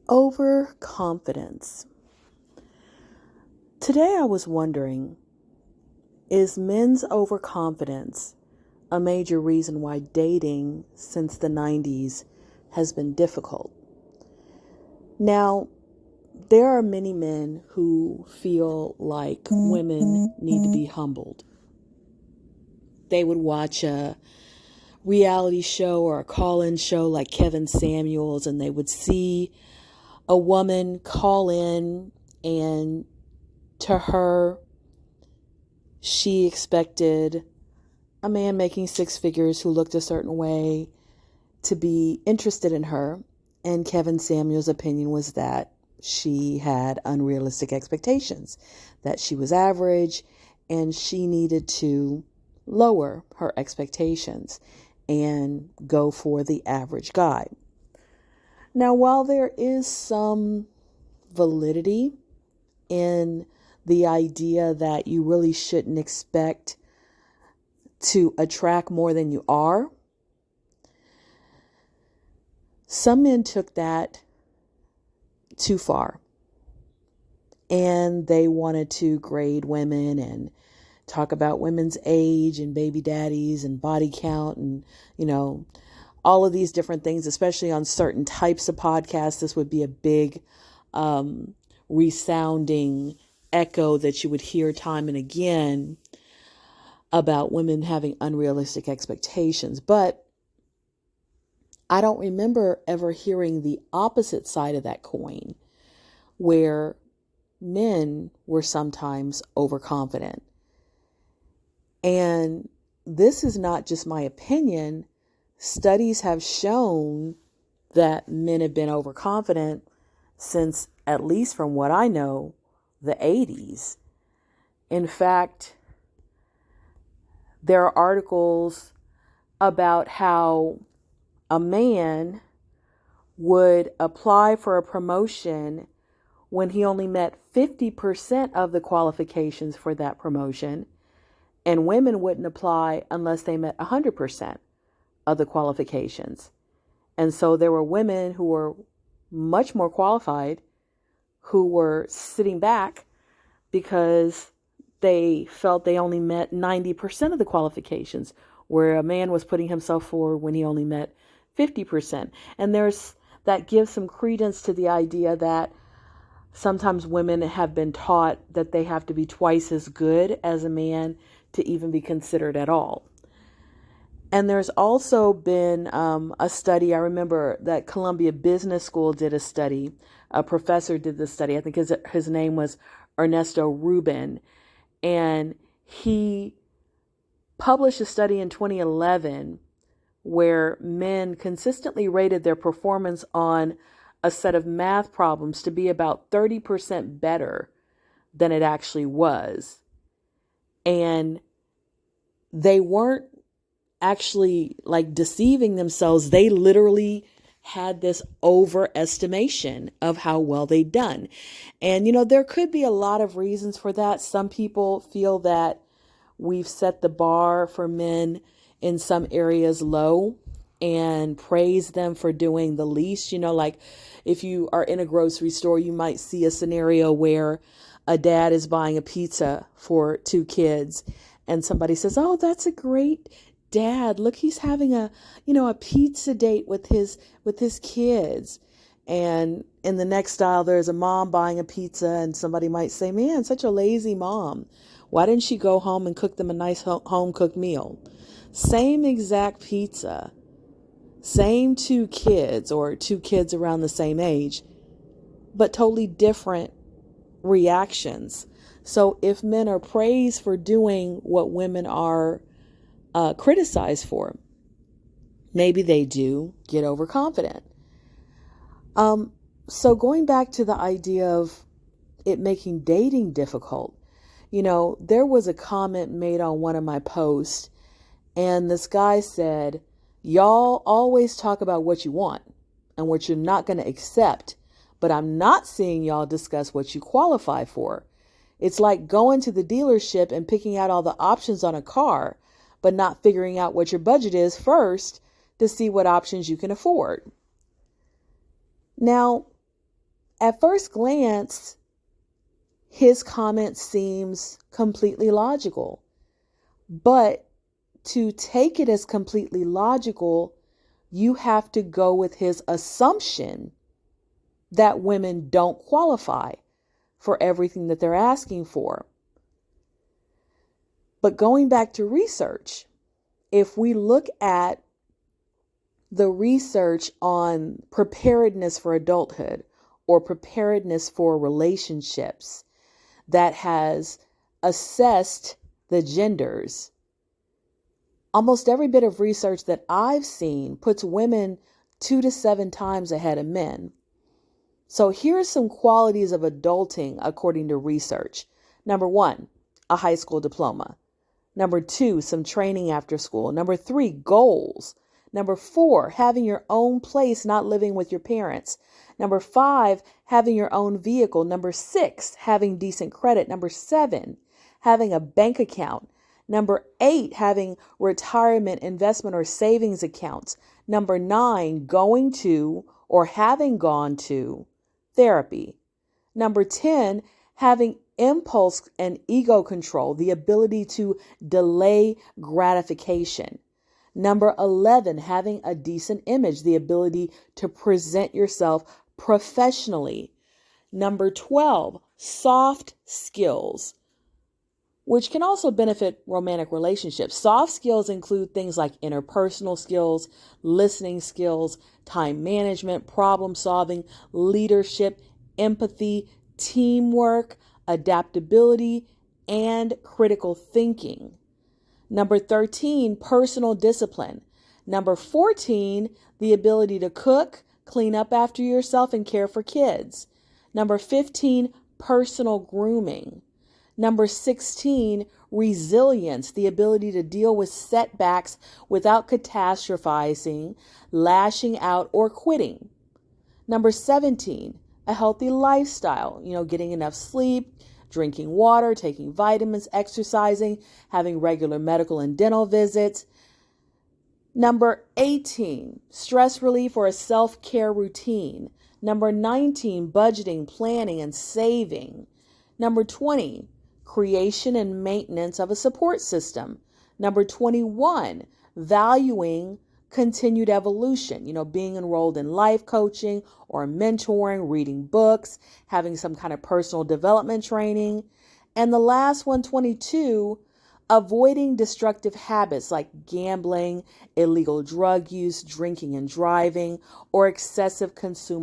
Overconfidence. Today I was wondering, is men's overconfidence a major reason why dating since the 90s has been difficult? Now, there are many men who feel like women need to be humbled. They would watch a reality show or a call-in show like Kevin Samuels, and they would see a woman call in, and to her, she expected a man making six figures who looked a certain way to be interested in her. And Kevin Samuels' opinion was that she had unrealistic expectations, that she was average, and she needed to lower her expectations and go for the average guy. Now, while there is some validity in the idea that you really shouldn't expect to attract more than you are, some men took that too far, and they wanted to grade women and talk about women's age and baby daddies and body count and, all of these different things, especially on certain types of podcasts. This would be a big resounding echo that you would hear time and again about women having unrealistic expectations. But I don't remember ever hearing the opposite side of that coin, where men were sometimes overconfident. And this is not just my opinion. Studies have shown that men have been overconfident since, at least from what I know, the 80s. In fact, there are articles about how a man would apply for a promotion when he only met 50% of the qualifications for that promotion, and women wouldn't apply unless they met 100% of the qualifications. And so there were women who were much more qualified who were sitting back because they felt they only met 90% of the qualifications, where a man was putting himself forward when he only met 50%. And that gives some credence to the idea that sometimes women have been taught that they have to be twice as good as a man to even be considered at all. And there's also been a study. I remember that Columbia Business School did a study. A professor did this study. I think his name was Ernesto Rubin. And he published a study in 2011 where men consistently rated their performance on a set of math problems to be about 30% better than it actually was. And they weren't actually like deceiving themselves. They literally had this overestimation of how well they'd done. And, there could be a lot of reasons for that. Some people feel that we've set the bar for men in some areas low and praise them for doing the least. Like if you are in a grocery store, you might see a scenario where a dad is buying a pizza for two kids and somebody says, "Oh, that's a great dad. Look, he's having a pizza date with his kids." And in the next aisle, there's a mom buying a pizza, and somebody might say, "Man, such a lazy mom. Why didn't she go home and cook them a nice home cooked meal?" Same exact pizza, same two kids or two kids around the same age, but totally different reactions. So if men are praised for doing what women are criticized for, maybe they do get overconfident. So going back to the idea of it making dating difficult, there was a comment made on one of my posts, and this guy said, "Y'all always talk about what you want and what you're not going to accept, but I'm not seeing y'all discuss what you qualify for. It's like going to the dealership and picking out all the options on a car, but not figuring out what your budget is first to see what options you can afford." Now, At first glance, his comment seems completely logical, but to take it as completely logical, you have to go with his assumption that women don't qualify for everything that they're asking for. But going back to research, if we look at the research on preparedness for adulthood or preparedness for relationships that has assessed the genders, almost every bit of research that I've seen puts women 2 to 7 times ahead of men. So here's some qualities of adulting according to research. Number 1, a high school diploma. Number 2, some training after school. Number 3, goals. Number 4, having your own place, not living with your parents. Number 5, having your own vehicle. Number 6, having decent credit. Number 7, having a bank account. Number 8, having retirement, investment, or savings accounts. Number 9, going to or having gone to therapy. Number 10, having impulse and ego control, the ability to delay gratification. Number 11, having a decent image, the ability to present yourself professionally. Number 12, soft skills, which can also benefit romantic relationships. Soft skills include things like interpersonal skills, listening skills, time management, problem solving, leadership, empathy, teamwork, adaptability, and critical thinking. Number 13, personal discipline. Number 14, the ability to cook, clean up after yourself, and care for kids. Number 15, personal grooming. Number 16, resilience, the ability to deal with setbacks without catastrophizing, lashing out, or quitting. Number 17, a healthy lifestyle, getting enough sleep, drinking water, taking vitamins, exercising, having regular medical and dental visits. Number 18, stress relief or a self-care routine. Number 19, budgeting, planning, and saving. Number 20, creation and maintenance of a support system. Number 21, valuing continued evolution, being enrolled in life coaching or mentoring, reading books, having some kind of personal development training. And the last one, 22, avoiding destructive habits like gambling, illegal drug use, drinking and driving, or excessive consumer